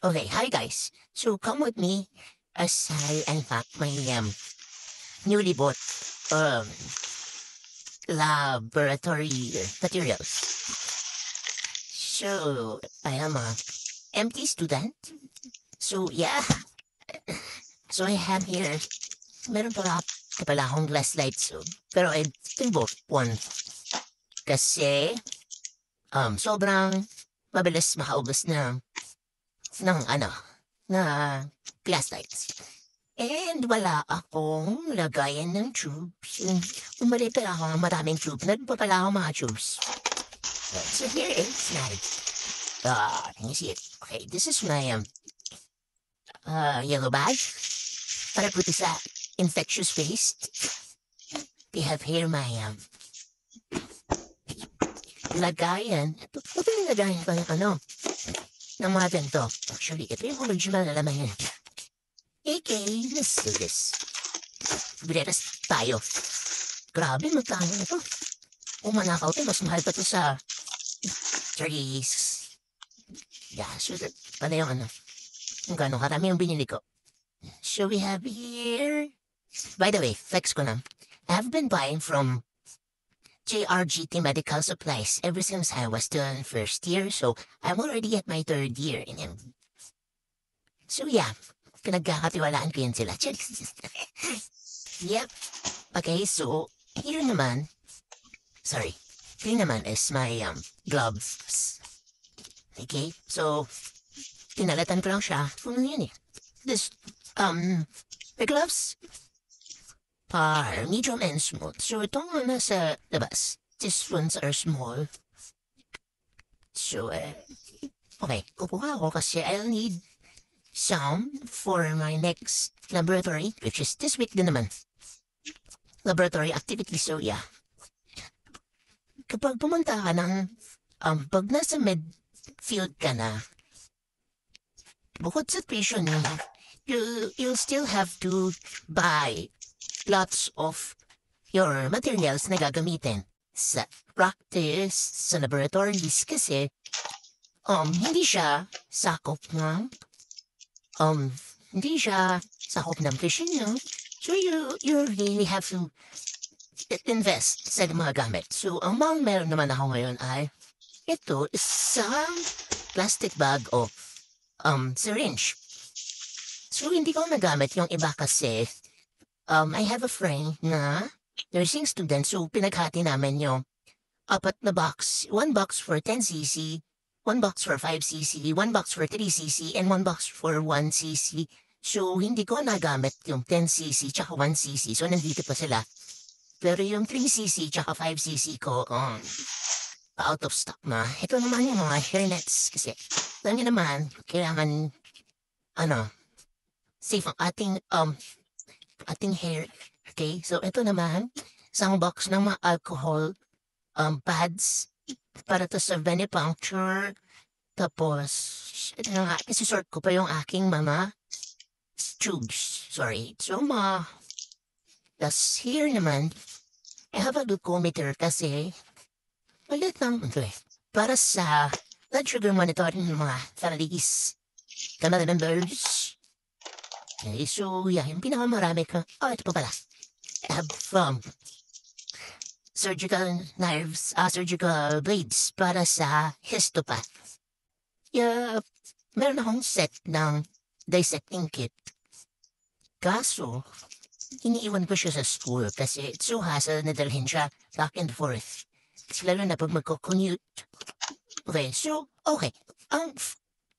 Okay, hi guys. So come with me as I unpack my newly bought um laboratory materials. So I am a empty student. So yeah. So I have here meron pala akong glass light soon. Pero I still bought one. Kasi sobrang mabilis makaubos ng na glass lights. And wala akong lagayan ng tubes. Bumali pala ako ng maraming tubes. Meron pa pala akong mga tubes. So here is my, can you see it? Okay, this is my yellow bag. Para put sa infectious waste. They have here my lagayan. Ito yung lagayan ko ng ng mga ganito. Actually, ito yung original na laman yan. Okay, let's do this. Bileras tayo. Grabe, magkano na to? Kung manakaw to, mas mahal pa to sa trees. Yeah, so that pala yung kung gano'ng karami yung binili ko. So we have here, by the way, flex ko na. I have been buying from JRGT Medical Supplies ever since I was still in first year, so I'm already at my third year in him. So yeah, pinagkakatiwalaan ko yun sila. Yep. Okay, so here naman is my gloves. Okay, so tinalatan ko lang siya. Ano yun eh? This, the gloves are medium and small. So itong nasa labas, these ones are small. So, okay, kukuha ako kasi I'll need some for my next laboratory, which is this week din naman. Laboratory activity, so yeah. Kapag pumunta ka ng, pag nasa med field ka na, bukod sa tuition you'll still have to buy lots of your materials na gagamitin sa practice, sa laboratories kasi hindi siya sakop ng tuition nyo. So you really have to invest sa mga gamit. So ang mga meron naman ako ngayon ay ito isang plastic bag of syringe. So hindi ko nagamit yung iba kasi I have a friend na nursing student, so pinaghati namin yung apat na box. One box for 10cc, one box for 5cc, one box for 3cc, and one box for 1cc. So hindi ko nagamit yung 10cc tsaka 1cc, so nandito pa sila. Pero yung 3cc tsaka 5cc ko, out of stock na. Ito naman yung mga hairnets kasi alam niyo naman, kailangan safe ang ating hair. Okay, so ito naman, isang box ng mga alcohol pads para to sa venipuncture. Tapos, ito na nga, isisort ko pa yung aking mga tubes. Sorry. So, tas here naman, I have a glucometer kasi malit lang ito eh. Para sa blood sugar monitoring ng mga families, family members. Okay, so yeah, yung pinakamarami ko, ito pa pala. I have surgical knives, surgical blades para sa histopath. Yeah, meron akong set ng dissecting kit. Kaso, iniiwan ko siya sa school kasi it's so hassle na dalhin siya back and forth. Lalo na pag magko-commute. Okay, so, okay. Ang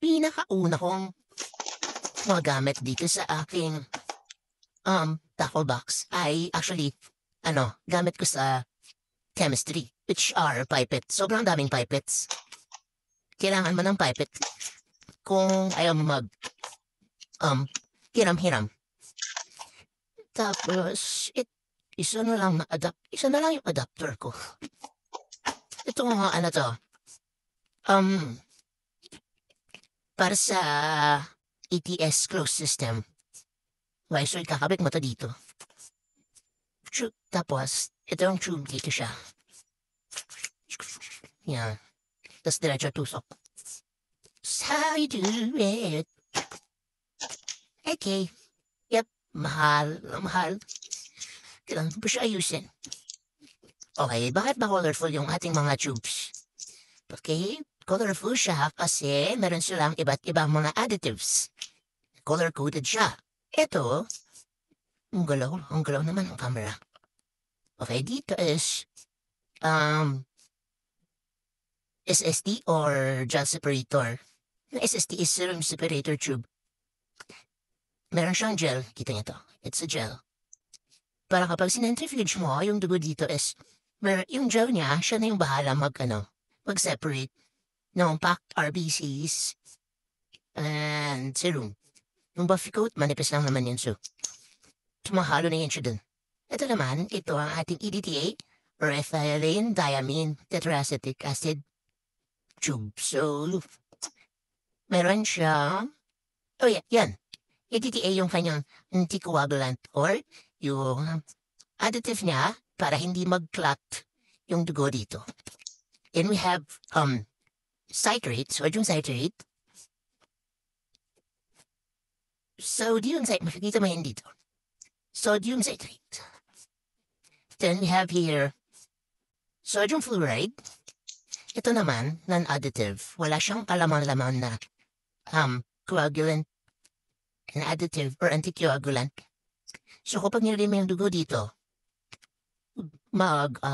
pinakauna kong magamit dito sa aking tackle box ay actually, gamit ko sa chemistry, which are pipettes. Sobrang daming pipettes. Kailangan mo ng pipette kung ayaw mo hiram-hiram. Tapos, isa na lang yung adapter ko. Ito nga, to, para sa ETS closed system. Okay, so ikakabit mo to dito. Tapos, ito yung tube dito siya. Yan. Tapos diretso tusok. That's how you do it. Okay. Yep. Mahal. Kailangan pa siya ayusin. Okay, bakit ba colorful yung ating mga tubes? Okay, colorful siya kasi meron silang iba't ibang mga additives. Color-coded siya. Ito, ang galaw naman ang camera. Okay, dito is, SSD or gel separator. Yung SSD is serum separator tube. Meron siyang gel, kita niyo to. It's a gel. Para kapag sinentrifuge mo, yung dugo dito is, yung gel niya, siya na yung bahala mag-separate ng packed RBCs and serum. Yung buffy coat, manipis lang naman yun, so tumahalo na yun siya dun. Ito naman, ito ang ating EDTA or ethylene diamine tetraacetic acid tube. So, meron siya, oh yeah, yan. EDTA yung kanyang anticoagulant or yung additive niya para hindi mag-clot yung dugo dito. And we have citrate, sodium citrate. Sodium citrate, makikita mo yan dito. Sodium citrate. Then we have here sodium fluoride. Ito naman, non-additive. Wala siyang kalaman-laman na coagulant, an additive or anticoagulant. So kapag nilagay mo yung dugo dito,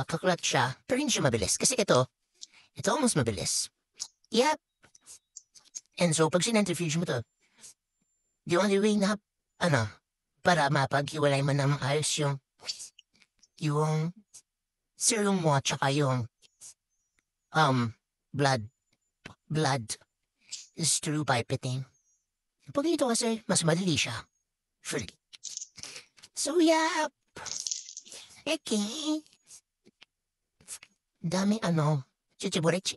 kaklat siya, pero hindi siya mabilis. Kasi ito almost mabilis. Yep. And so pag sinentrifuge mo to, the only way na, para mapaghiwalay mo ng ayos yung serum mo at saka yung blood is through pipetting. Pag dito kasi, mas madali siya. Free. So, yeah. Okay. Dami chichiburichi.